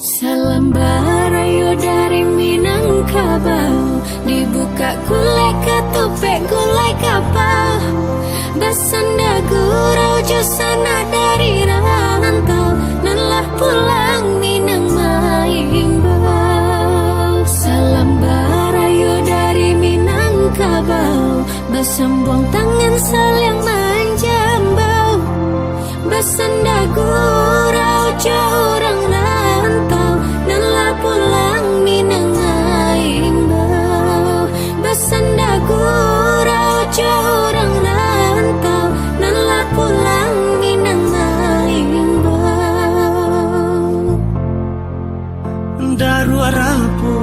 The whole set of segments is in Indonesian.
Salam barayo dari Minangkabau, dibuka gulai ketupek gulai kapal, basanda gurau sana dari rantau, nanlah pulang Minang Maimbau. Salam barayo dari Minangkabau, basambung tangan saling menjambau, basanda gurau orang rantau, nanlah pulang Minang Maimbau. Basanda gurau orang rantau, nanlah pulang Minang Maimbau. Daru arapu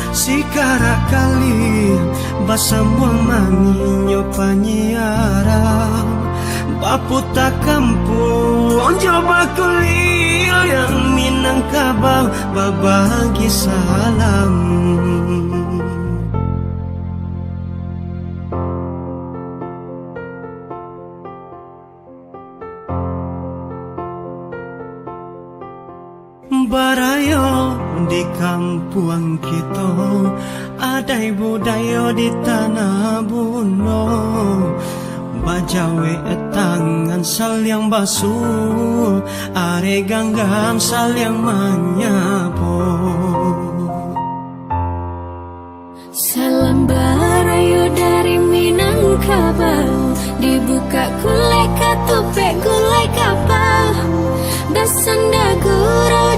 sikara kali, basambuang manginyo panyiarang, baputa kampung coba kulil yang Minangkabau, babagi salam. Barayo di kampung kita, adai budaya di tanah buno, bajawe tangan saling basuh, are ganggang saling menyapu. Salam barayo dari Minangkabau, dibuka gulai ketupek gulai kapal, basanda gurau